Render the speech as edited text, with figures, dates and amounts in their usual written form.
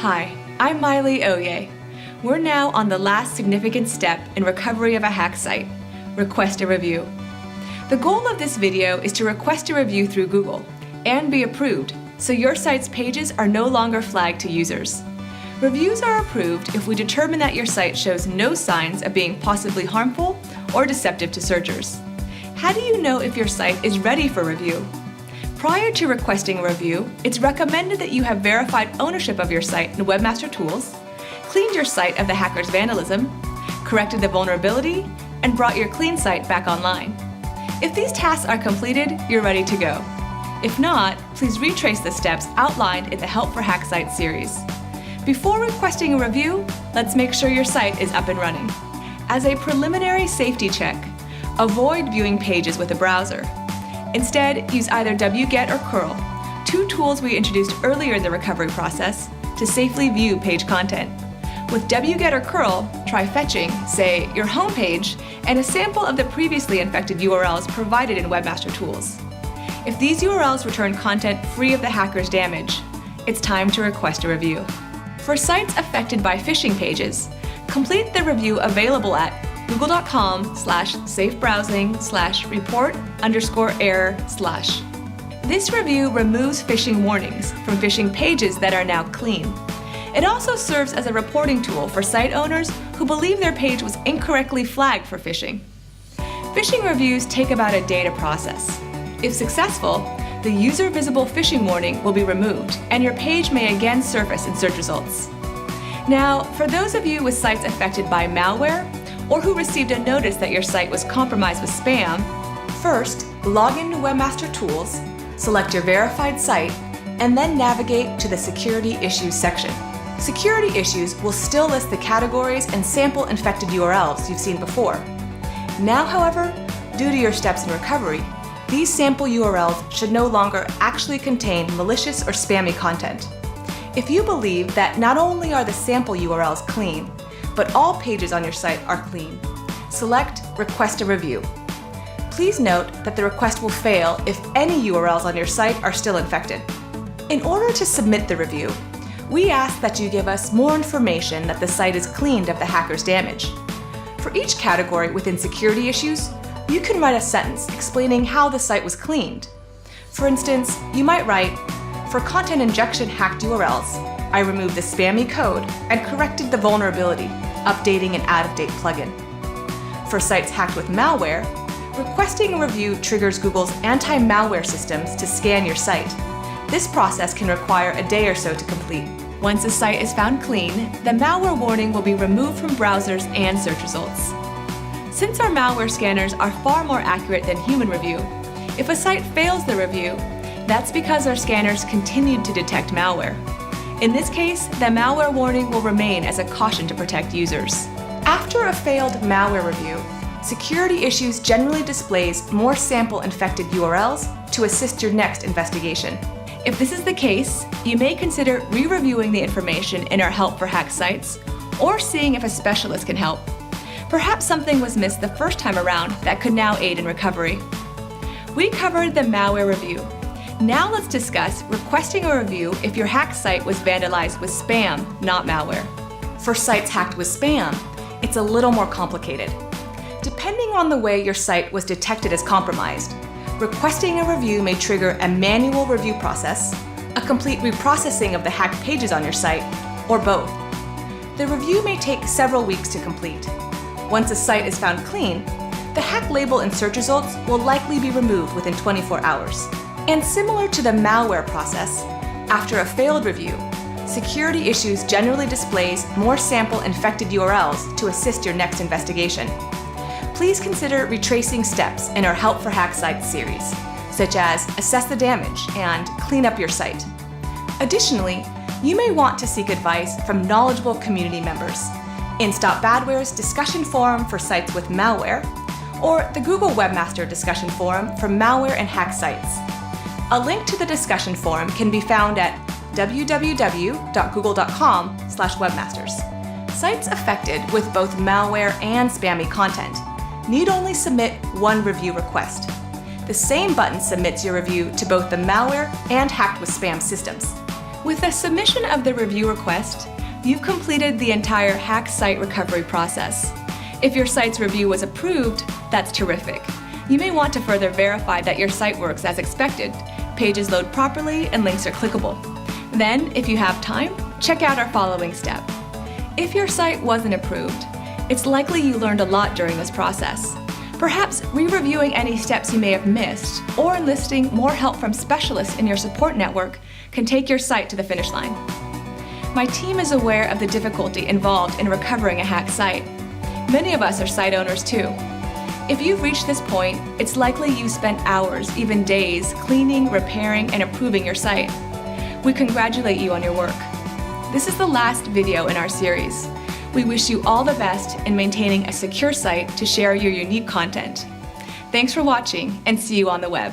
Hi, I'm Miley Oye. We're now on the last significant step in recovery of a hacked site, request a review. The goal of this video is to request a review through Google and be approved, so your site's pages are no longer flagged to users. Reviews are approved if we determine that your site shows no signs of being possibly harmful or deceptive to searchers. How do you know if your site is ready for review? Prior to requesting a review, it's recommended that you have verified ownership of your site in Webmaster Tools, cleaned your site of the hacker's vandalism, corrected the vulnerability, and brought your clean site back online. If these tasks are completed, you're ready to go. If not, please retrace the steps outlined in the Help for Hacked Sites series. Before requesting a review, let's make sure your site is up and running. As a preliminary safety check, avoid viewing pages with a browser. Instead, use either wget or curl, two tools we introduced earlier in the recovery process, to safely view page content. With wget or curl, try fetching, say, your home page and a sample of the previously infected URLs provided in Webmaster Tools. If these URLs return content free of the hacker's damage, it's time to request a review. For sites affected by phishing pages, complete the review available at google.com/safebrowsing/report_error/. This review removes phishing warnings from phishing pages that are now clean. It also serves as a reporting tool for site owners who believe their page was incorrectly flagged for phishing. Phishing reviews take about a day to process. If successful, the user-visible phishing warning will be removed and your page may again surface in search results. Now, for those of you with sites affected by malware or who received a notice that your site was compromised with spam, first, log into Webmaster Tools, select your verified site, and then navigate to the Security Issues section. Security Issues will still list the categories and sample infected URLs you've seen before. Now, however, due to your steps in recovery, these sample URLs should no longer actually contain malicious or spammy content. If you believe that not only are the sample URLs clean, but all pages on your site are clean, select Request a Review. Please note that the request will fail if any URLs on your site are still infected. In order to submit the review, we ask that you give us more information that the site is cleaned of the hacker's damage. For each category within security issues, you can write a sentence explaining how the site was cleaned. For instance, you might write, "For content injection hacked URLs, I removed the spammy code and corrected the vulnerability, updating an out-of-date plugin." For sites hacked with malware, requesting a review triggers Google's anti-malware systems to scan your site. This process can require a day or so to complete. Once a site is found clean, the malware warning will be removed from browsers and search results. Since our malware scanners are far more accurate than human review, if a site fails the review, that's because our scanners continued to detect malware. In this case, the malware warning will remain as a caution to protect users. After a failed malware review, Security Issues generally displays more sample infected URLs to assist your next investigation. If this is the case, you may consider re-reviewing the information in our Help for Hacked Sites or seeing if a specialist can help. Perhaps something was missed the first time around that could now aid in recovery. We covered the malware review. Now let's discuss requesting a review if your hacked site was vandalized with spam, not malware. For sites hacked with spam, it's a little more complicated. Depending on the way your site was detected as compromised, requesting a review may trigger a manual review process, a complete reprocessing of the hacked pages on your site, or both. The review may take several weeks to complete. Once a site is found clean, the hack label in search results will likely be removed within 24 hours. And similar to the malware process, after a failed review, Security Issues generally displays more sample infected URLs to assist your next investigation. Please consider retracing steps in our Help for Hacked Sites series, such as assess the damage and clean up your site. Additionally, you may want to seek advice from knowledgeable community members in Stop Badware's discussion forum for sites with malware, or the Google Webmaster discussion forum for malware and hacked sites. A link to the discussion forum can be found at www.google.com/webmasters. Sites affected with both malware and spammy content need only submit one review request. The same button submits your review to both the malware and hacked with spam systems. With the submission of the review request, you've completed the entire hack site recovery process. If your site's review was approved, that's terrific. You may want to further verify that your site works as expected, pages load properly, and links are clickable. Then, if you have time, check out our following step. If your site wasn't approved, it's likely you learned a lot during this process. Perhaps re-reviewing any steps you may have missed or enlisting more help from specialists in your support network can take your site to the finish line. My team is aware of the difficulty involved in recovering a hacked site. Many of us are site owners too. If you've reached this point, it's likely you spent hours, even days, cleaning, repairing, and improving your site. We congratulate you on your work. This is the last video in our series. We wish you all the best in maintaining a secure site to share your unique content. Thanks for watching, and see you on the web.